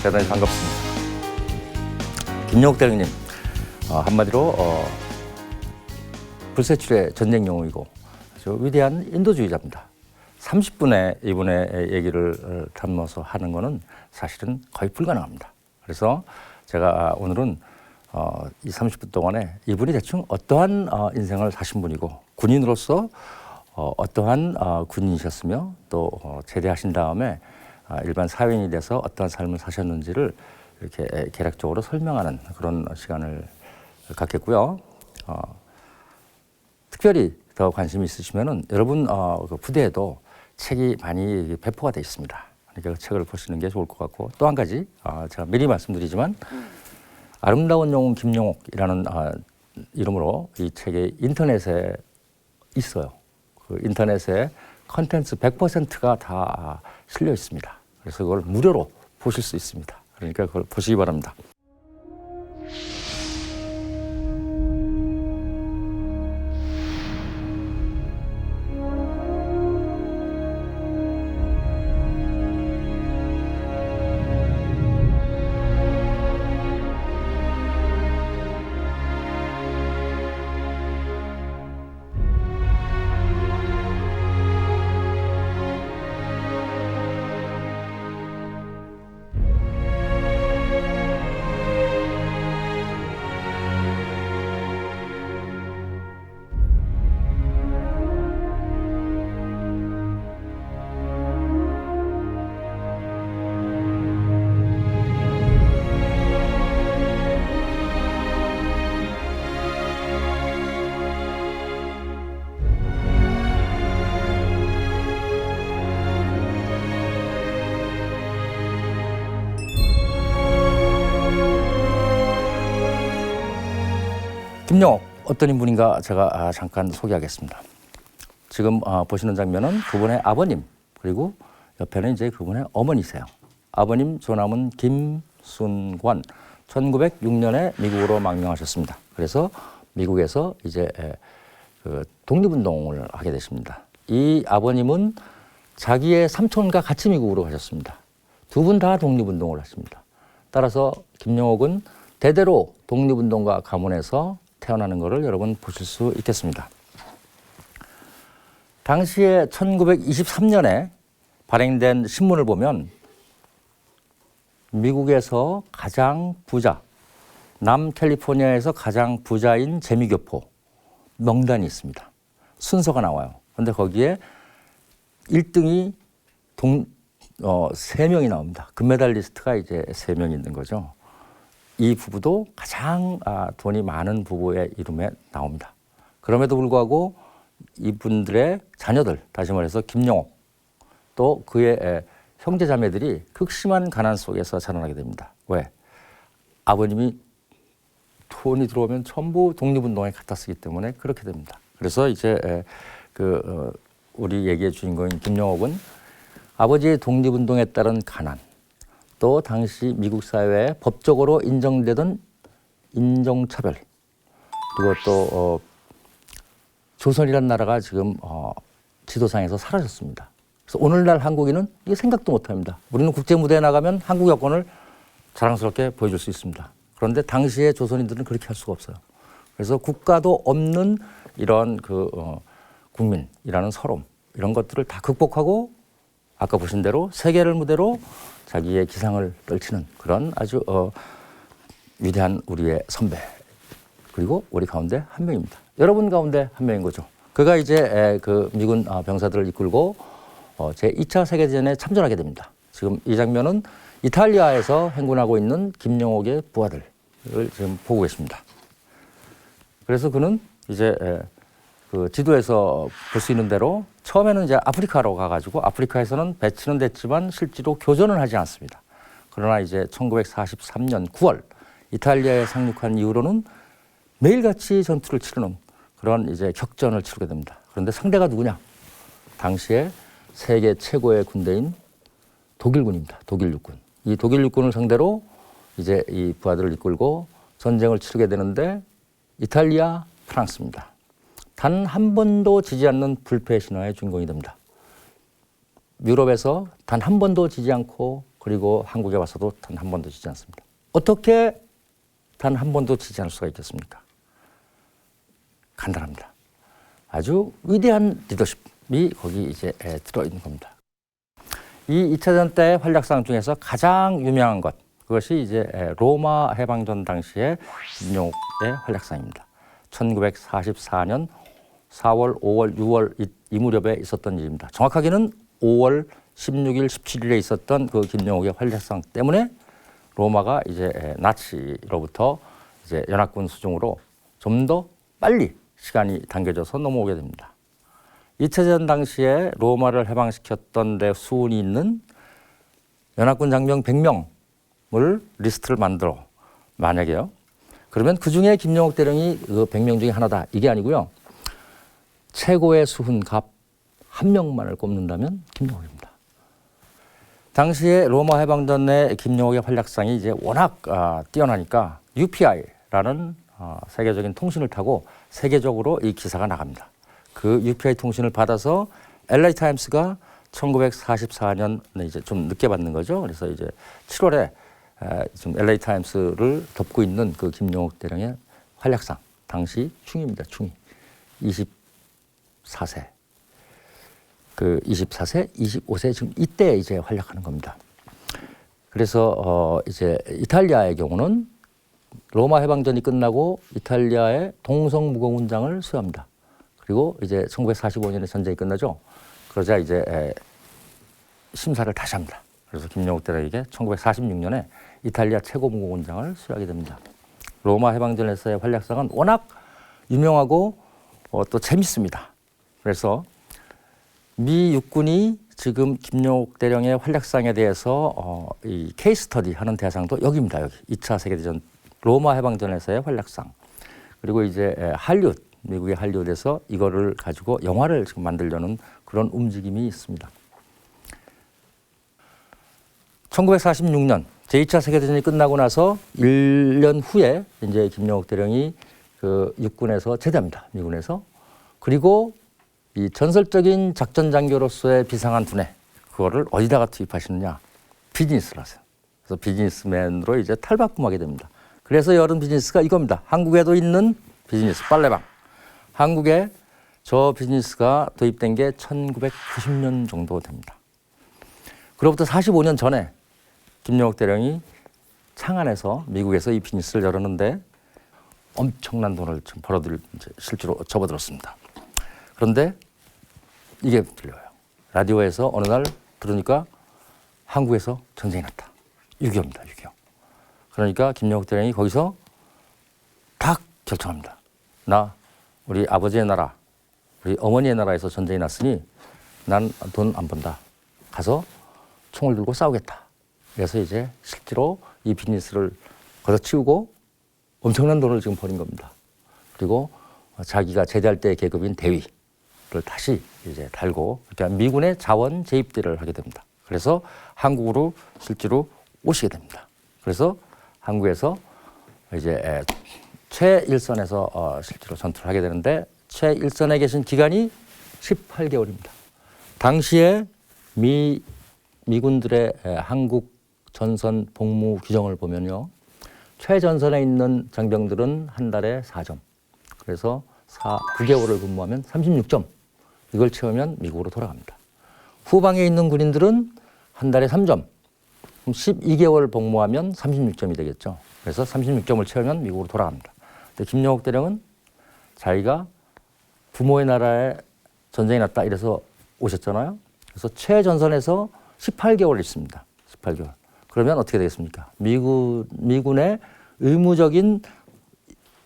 대단히 반갑습니다. 김영옥 대령님, 한마디로 불세출의 전쟁 영웅이고 아주 위대한 인도주의자입니다. 30분에 이분의 얘기를 담아서 하는 거는 사실은 거의 불가능합니다. 그래서 제가 오늘은 이 30분 동안에 이분이 대충 어떠한 인생을 사신 분이고 군인으로서 어떠한 군인이셨으며 또 제대하신 다음에 일반 사회인이 돼서 어떠한 삶을 사셨는지를 이렇게 개략적으로 설명하는 그런 시간을 갖겠고요. 특별히 더 관심이 있으시면은 여러분 그 부대에도 책이 많이 배포가 되어 있습니다. 그러니까 그 책을 보시는 게 좋을 것 같고 또 한 가지 제가 미리 말씀드리지만 아름다운 영웅 김영옥이라는 이름으로 이 책이 인터넷에 있어요. 그 인터넷에 컨텐츠 100%가 다 실려 있습니다. 그래서 그걸 무료로 보실 수 있습니다. 그러니까 그걸 보시기 바랍니다. 김영옥 어떤 인물인가 제가 잠깐 소개하겠습니다. 지금 보시는 장면은 그분의 아버님 그리고 옆에는 이제 그분의 어머니세요. 아버님 조남은 김순관 1906년에 미국으로 망명하셨습니다. 그래서 미국에서 이제 그 독립운동을 하게 되십니다. 이 아버님은 자기의 삼촌과 같이 미국으로 가셨습니다. 두 분 다 독립운동을 하십니다. 따라서 김영옥은 대대로 독립운동가 가문에서 태어나는 것을 여러분 보실 수 있겠습니다. 당시에 1923년에 발행된 신문을 보면 미국에서 가장 부자, 남캘리포니아에서 가장 부자인 재미교포 명단이 있습니다. 순서가 나와요. 그런데 거기에 1등이 3명이 나옵니다. 금메달리스트가 이제 3명이 있는 거죠. 이 부부도 가장 돈이 많은 부부의 이름에 나옵니다. 그럼에도 불구하고 이분들의 자녀들, 다시 말해서 김영옥, 또 그의 형제자매들이 극심한 가난 속에서 자라나게 됩니다. 왜? 아버님이 돈이 들어오면 전부 독립운동에 갖다 쓰기 때문에 그렇게 됩니다. 그래서 이제 우리 얘기의 주인공인 김영옥은 아버지의 독립운동에 따른 가난, 또 당시 미국 사회에 법적으로 인정되던 인종차별, 그리고 또 조선이라는 나라가 지금 지도상에서 사라졌습니다. 그래서 오늘날 한국인은 이게 생각도 못합니다. 우리는 국제무대에 나가면 한국 여권을 자랑스럽게 보여줄 수 있습니다. 그런데 당시의 조선인들은 그렇게 할 수가 없어요. 그래서 국가도 없는 이런 국민이라는 서름, 이런 것들을 다 극복하고 아까 보신 대로 세계를 무대로 자기의 기상을 떨치는 그런 아주 위대한 우리의 선배, 그리고 우리 가운데 한 명입니다. 여러분 가운데 한 명인 거죠. 그가 이제 그 미군 병사들을 이끌고 제2차 세계대전에 참전하게 됩니다. 지금 이 장면은 이탈리아에서 행군하고 있는 김영옥의 부하들을 지금 보고 계십니다. 그래서 그는 이제 그 지도에서 볼 수 있는 대로 처음에는 이제 아프리카로 가가지고 아프리카에서는 배치는 됐지만 실제로 교전은 하지 않습니다. 그러나 이제 1943년 9월 이탈리아에 상륙한 이후로는 매일같이 전투를 치르는 그런 이제 격전을 치르게 됩니다. 그런데 상대가 누구냐? 당시에 세계 최고의 군대인 독일군입니다. 독일 육군. 이 독일 육군을 상대로 이제 이 부하들을 이끌고 전쟁을 치르게 되는데 이탈리아, 프랑스입니다. 단 한 번도 지지 않는 불패 신화의 주인공이 됩니다. 유럽에서 단 한 번도 지지 않고 그리고 한국에 와서도 단 한 번도 지지 않습니다. 어떻게 단 한 번도 지지 않을 수가 있겠습니까? 간단합니다. 아주 위대한 리더십이 거기 이제 들어있는 겁니다. 이 2차전 때 활약상 중에서 가장 유명한 것, 그것이 이제 로마 해방전 당시의 김용옥의 활약상입니다. 1944년 4월, 5월, 6월 이 무렵에 있었던 일입니다. 정확하게는 5월 16일, 17일에 있었던 그 김용옥의 활약상 때문에 로마가 이제 나치로부터 이제 연합군 수중으로 좀 더 빨리 시간이 당겨져서 넘어오게 됩니다. 2차전 당시에 로마를 해방시켰던 데 수운이 있는 연합군 장병 100명을 리스트를 만들어 만약에요. 그러면 그중에 김용옥 대령이 그 100명 중에 하나다 이게 아니고요. 최고의 수훈갑 한 명만을 꼽는다면 김용옥입니다. 당시에 로마 해방전 내 김용옥의 활약상이 이제 워낙 뛰어나니까 UPI라는 세계적인 통신을 타고 세계적으로 이 기사가 나갑니다. 그 UPI 통신을 받아서 LA 타임스가 1944년에 이제 좀 늦게 받는 거죠. 그래서 이제 7월에 지금 LA 타임스를 덮고 있는 그 김용옥 대령의 활약상, 당시 충입니다. 충이 24세, 그 24세, 25세 지금 이때 이제 활약하는 겁니다. 그래서 이제 이탈리아의 경우는 로마 해방전이 끝나고 이탈리아의 동성무공훈장을 수여합니다. 그리고 이제 1945년에 전쟁이 끝나죠. 그러자 이제 심사를 다시 합니다. 그래서 김용옥 대령에게 1946년에 이탈리아 최고무공훈장을 수여하게 됩니다. 로마 해방전에서의 활약상은 워낙 유명하고 또 재밌습니다. 그래서 미 육군이 지금 김용옥 대령의 활약상에 대해서 이 케이스 스터디 하는 대상도 여기입니다. 여기 2차 세계대전 로마 해방전에서의 활약상. 그리고 이제 할리우드, 미국의 할리우드에서 이거를 가지고 영화를 지금 만들려는 그런 움직임이 있습니다. 1946년 제2차 세계대전이 끝나고 나서 1년 후에 이제 김용옥 대령이 그 육군에서 제대합니다. 미군에서. 그리고 이 전설적인 작전 장교로서의 비상한 두뇌, 그거를 어디다가 투입하시느냐? 비즈니스를 하세요. 그래서 비즈니스맨으로 이제 탈바꿈하게 됩니다. 그래서 열은 비즈니스가 이겁니다. 한국에도 있는 비즈니스, 빨래방. 한국에 저 비즈니스가 도입된 게 1990년 정도 됩니다. 그로부터 45년 전에 김용옥 대령이 창안에서 미국에서 이 비즈니스를 열었는데 엄청난 돈을 지금 실제로 접어들었습니다. 그런데 이게 들려요. 라디오에서 어느 날 들으니까 한국에서 전쟁이 났다. 6.25입니다. 6.25. 그러니까 김용옥 대령이 거기서 딱 결정합니다. 나 우리 아버지의 나라, 우리 어머니의 나라에서 전쟁이 났으니 난 돈 안 번다. 가서 총을 들고 싸우겠다. 그래서 이제 실제로 이 비즈니스를 걷어치우고 엄청난 돈을 지금 버린 겁니다. 그리고 자기가 제대할 때 계급인 대위를 다시 이제 달고 그러니까 미군의 자원 재입대를 하게 됩니다. 그래서 한국으로 실제로 오시게 됩니다. 그래서 한국에서 이제 최일선에서 실제로 전투를 하게 되는데 최일선에 계신 기간이 18개월입니다. 당시에 미군들의 한국 전선 복무 규정을 보면요. 최전선에 있는 장병들은 한 달에 4점. 그래서 9개월을 근무하면 36점. 이걸 채우면 미국으로 돌아갑니다. 후방에 있는 군인들은 한 달에 3점. 그럼 12개월 복무하면 36점이 되겠죠. 그래서 36점을 채우면 미국으로 돌아갑니다. 근데 김용옥 대령은 자기가 부모의 나라에 전쟁이 났다 이래서 오셨잖아요. 그래서 최전선에서 18개월 있습니다. 18개월. 그러면 어떻게 되겠습니까? 미군의 의무적인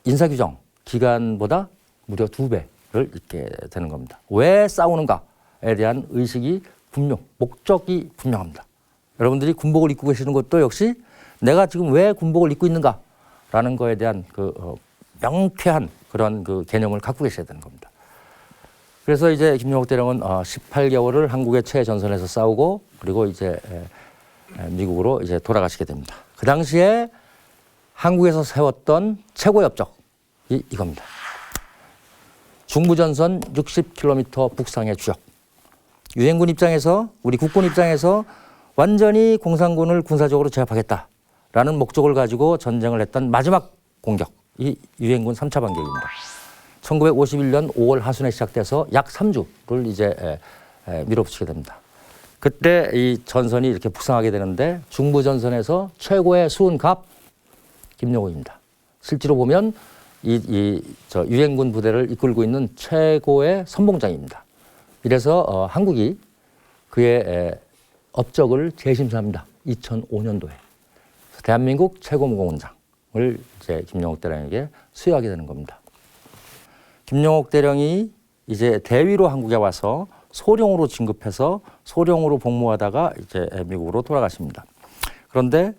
인사규정 기간보다 무려 2배를 있게 되는 겁니다. 왜 싸우는가에 대한 의식이 목적이 분명합니다. 여러분들이 군복을 입고 계시는 것도 역시 내가 지금 왜 군복을 입고 있는가라는 거에 대한 명쾌한 그런 개념을 갖고 계셔야 되는 겁니다. 그래서 이제 김용옥 대령은 18개월을 한국의 최전선에서 싸우고 그리고 이제 미국으로 이제 돌아가시게 됩니다. 그 당시에 한국에서 세웠던 최고의 업적이 이겁니다. 중부전선 60km 북상의 주역. 유엔군 입장에서 우리 국군 입장에서 완전히 공산군을 군사적으로 제압하겠다라는 목적을 가지고 전쟁을 했던 마지막 공격이 유엔군 3차 반격입니다. 1951년 5월 하순에 시작돼서 약 3주를 이제 밀어붙이게 됩니다. 그때 이 전선이 이렇게 북상하게 되는데 중부 전선에서 최고의 수은갑 김영호입니다. 실제로 보면 저 유엔군 부대를 이끌고 있는 최고의 선봉장입니다. 이래서 한국이 그의 업적을 재심사합니다. 2005년도에 대한민국 최고무공원장을 이제 김영옥 대령에게 수여하게 되는 겁니다. 김영옥 대령이 이제 대위로 한국에 와서 소령으로 진급해서 소령으로 복무하다가 이제 미국으로 돌아가십니다. 그런데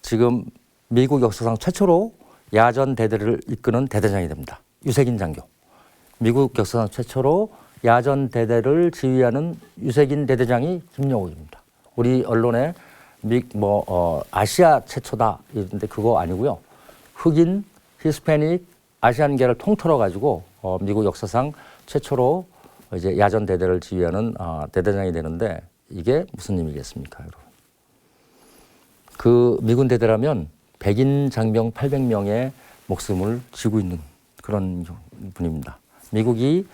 지금 미국 역사상 최초로 야전 대대를 이끄는 대대장이 됩니다. 유세긴 장교. 미국 역사상 최초로 야전 대대를 지휘하는 유세긴 대대장이 김영옥입니다. 우리 언론에 아시아 최초다 이런데 그거 아니고요. 흑인, 히스패닉, 아시안계를 통틀어 가지고 미국 역사상 최초로 이제 야전 대대를 지휘하는 대대장이 되는데 이게 무슨 의미겠습니까, 여러분? 그 미군 대대라면 백인 장병 800명의 목숨을 쥐고 있는 그런 분입니다. 미국이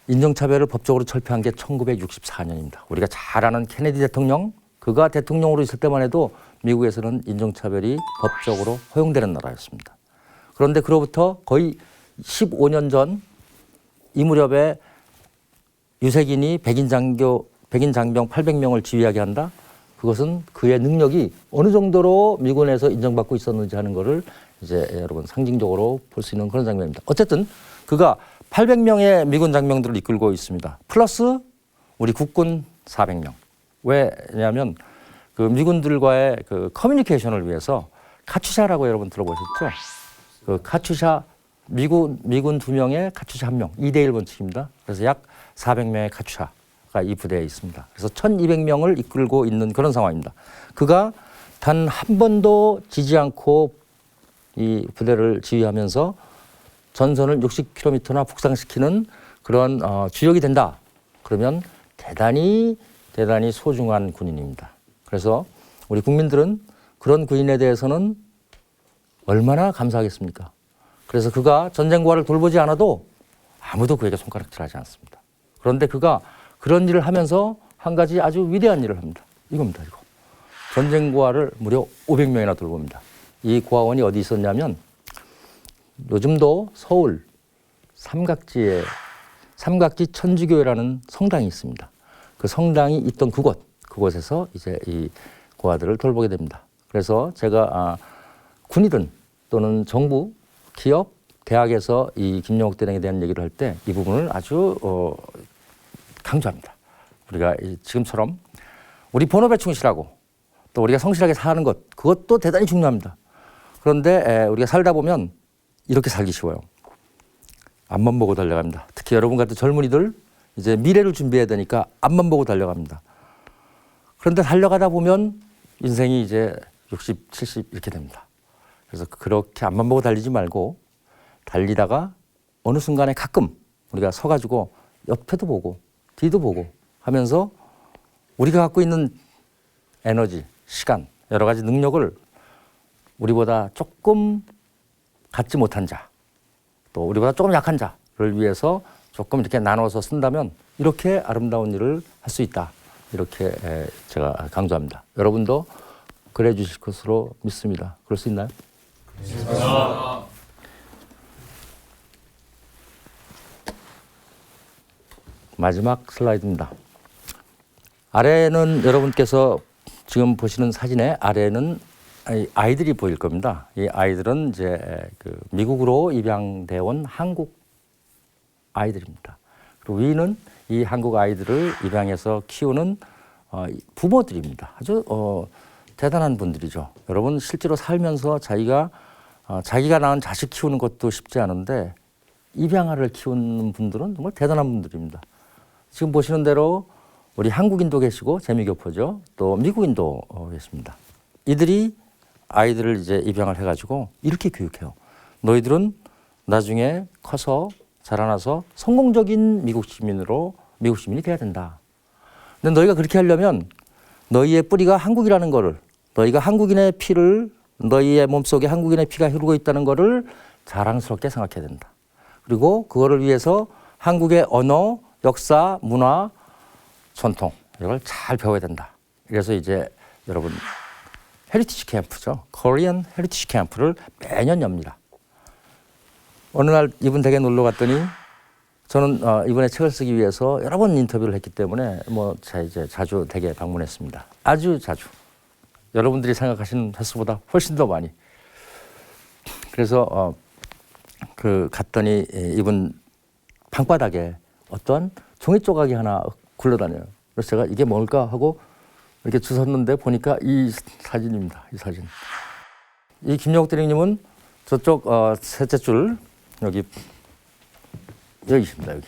인종차별을 법적으로 철폐한 게 1964년입니다. 우리가 잘 아는 케네디 대통령, 그가 대통령으로 있을 때만 해도 미국에서는 인종차별이 법적으로 허용되는 나라였습니다. 그런데 그로부터 거의 15년 전 이 무렵에 유세긴이 백인 장병 800명을 지휘하게 한다? 그것은 그의 능력이 어느 정도로 미군에서 인정받고 있었는지 하는 것을 이제 여러분 상징적으로 볼 수 있는 그런 장면입니다. 어쨌든 그가 800명의 미군 장병들을 이끌고 있습니다. 플러스 우리 국군 400명. 왜냐하면 그 미군들과의 그 커뮤니케이션을 위해서 카츄샤라고 여러분 들어보셨죠? 그 카츄샤 미군 2명에 카츄샤 1명, 2대1 원칙입니다. 그래서 약 400명의 카츄샤가 이 부대에 있습니다. 그래서 1200명을 이끌고 있는 그런 상황입니다. 그가 단 한 번도 지지 않고 이 부대를 지휘하면서 전선을 60km나 북상시키는 그런 주역이 된다. 그러면 대단히 소중한 군인입니다. 그래서 우리 국민들은 그런 군인에 대해서는 얼마나 감사하겠습니까? 그래서 그가 전쟁과를 돌보지 않아도 아무도 그에게 손가락질하지 않습니다. 그런데 그가 그런 일을 하면서 한 가지 아주 위대한 일을 합니다. 이겁니다, 이거. 전쟁고아를 무려 500명이나 돌봅니다. 이 고아원이 어디 있었냐면 요즘도 서울 삼각지 천주교회라는 성당이 있습니다. 그 성당이 있던 그곳에서 이제 이 고아들을 돌보게 됩니다. 그래서 제가 군이든 또는 정부, 기업, 대학에서 이 김영옥 대령에 대한 얘기를 할 때 이 부분을 아주 강조합니다. 우리가 지금처럼 우리 본업에 충실하고 또 우리가 성실하게 사는 것, 그것도 대단히 중요합니다. 그런데 우리가 살다 보면 이렇게 살기 쉬워요. 앞만 보고 달려갑니다. 특히 여러분 같은 젊은이들 이제 미래를 준비해야 되니까 앞만 보고 달려갑니다. 그런데 달려가다 보면 인생이 이제 60, 70 이렇게 됩니다. 그래서 그렇게 앞만 보고 달리지 말고 달리다가 어느 순간에 가끔 우리가 서가지고 옆에도 보고 뒤도 보고 하면서 우리가 갖고 있는 에너지, 시간, 여러 가지 능력을 우리보다 조금 갖지 못한 자, 또 우리보다 조금 약한 자를 위해서 조금 이렇게 나눠서 쓴다면 이렇게 아름다운 일을 할 수 있다. 이렇게 제가 강조합니다. 여러분도 그래 주실 것으로 믿습니다. 그럴 수 있나요? 마지막 슬라이드입니다. 아래는 여러분께서 지금 보시는 사진의 아래는 아이들이 보일 겁니다. 이 아이들은 이제 그 미국으로 입양돼 온 한국 아이들입니다. 그리고 위는 이 한국 아이들을 입양해서 키우는 부모들입니다. 아주 대단한 분들이죠. 여러분 실제로 살면서 자기가 낳은 자식 키우는 것도 쉽지 않은데 입양아를 키우는 분들은 정말 대단한 분들입니다. 지금 보시는 대로 우리 한국인도 계시고 재미교포죠. 또 미국인도 계십니다. 이들이 아이들을 이제 입양을 해가지고 이렇게 교육해요. 너희들은 나중에 커서 자라나서 성공적인 미국 시민이 돼야 된다. 근데 너희가 그렇게 하려면 너희의 뿌리가 한국이라는 거를, 너희가 한국인의 피를, 너희의 몸속에 한국인의 피가 흐르고 있다는 거를 자랑스럽게 생각해야 된다. 그리고 그거를 위해서 한국의 언어, 역사, 문화, 전통 이걸 잘 배워야 된다. 그래서 이제 여러분 헤리티지 캠프죠. 코리안 헤리티지 캠프를 매년 엽니다. 어느 날 이분 댁에 놀러 갔더니 저는 이번에 책을 쓰기 위해서 여러 번 인터뷰를 했기 때문에 제가 이제 자주 댁에 방문했습니다. 아주 자주. 여러분들이 생각하시는 횟수보다 훨씬 더 많이. 그래서 갔더니 이분 방바닥에 어떤 종이 조각이 하나 굴러다녀요. 그래서 제가 이게 뭘까 하고 이렇게 주웠는데 보니까 이 사진입니다. 이 사진. 이 김영옥 대령님은 저쪽 셋째 줄 여기 있습니다. 여기.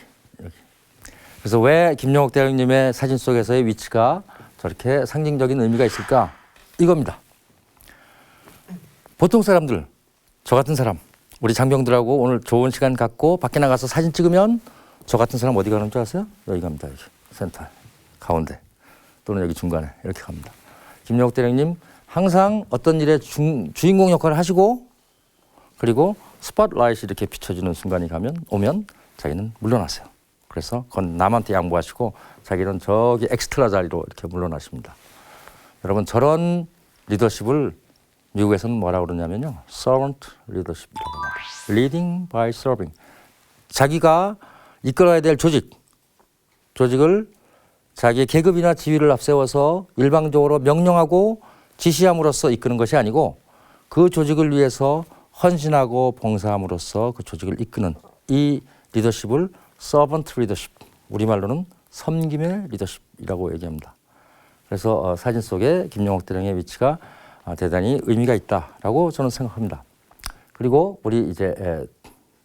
그래서 왜 김영옥 대령님의 사진 속에서의 위치가 저렇게 상징적인 의미가 있을까? 이겁니다. 보통 사람들, 저 같은 사람, 우리 장병들하고 오늘 좋은 시간 갖고 밖에 나가서 사진 찍으면 저 같은 사람 어디 가는 줄 아세요? 여기 갑니다. 여기 센터 가운데 또는 여기 중간에 이렇게 갑니다. 김영옥 대령님 항상 어떤 일의 주인공 역할을 하시고 그리고 스팟라이트이 이렇게 비춰지는 순간이 오면 자기는 물러나세요. 그래서 그건 남한테 양보하시고 자기는 저기 엑스트라 자리로 이렇게 물러나십니다. 여러분 저런 리더십을 미국에서는 뭐라고 그러냐면요. servant leadership이라고 합니다. leading by serving. 자기가 이끌어야 될 조직을 자기의 계급이나 지위를 앞세워서 일방적으로 명령하고 지시함으로써 이끄는 것이 아니고 그 조직을 위해서 헌신하고 봉사함으로써 그 조직을 이끄는 이 리더십을 servant leadership, 우리말로는 섬김의 리더십이라고 얘기합니다. 그래서 사진 속에 김영옥 대령의 위치가 대단히 의미가 있다라고 저는 생각합니다. 그리고 우리 이제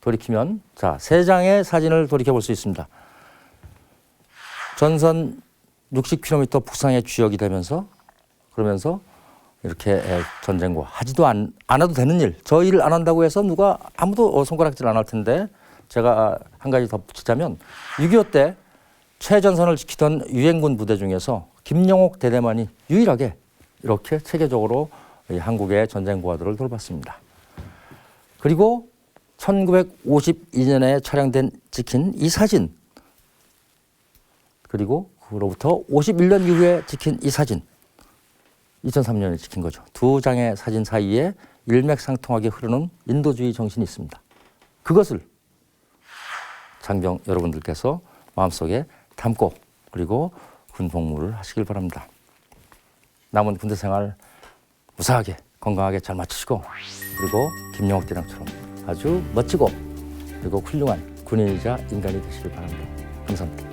돌이키면 자, 세 장의 사진을 돌이켜 볼 수 있습니다. 전선 60km 북상의 주역이 되면서 그러면서 이렇게 전쟁과 하지도 않아도 되는 일, 저 일을 안 한다고 해서 누가 아무도 손가락질 안 할 텐데 제가 한 가지 덧붙이자면 6.25 때 최전선을 지키던 유엔군 부대 중에서 김영옥 대대만이 유일하게 이렇게 체계적으로 한국의 전쟁 고아들을 돌봤습니다. 그리고 1952년에 촬영된 찍힌 이 사진 그리고 그로부터 51년 이후에 찍힌 이 사진 2003년에 찍힌 거죠. 두 장의 사진 사이에 일맥상통하게 흐르는 인도주의 정신이 있습니다. 그것을 장병 여러분들께서 마음속에 담고 그리고 군복무를 하시길 바랍니다. 남은 군대 생활 무사하게 건강하게 잘 마치시고 그리고 김영옥 대령처럼 아주 멋지고 그리고 훌륭한 군인이자 인간이 되시길 바랍니다. 감사합니다.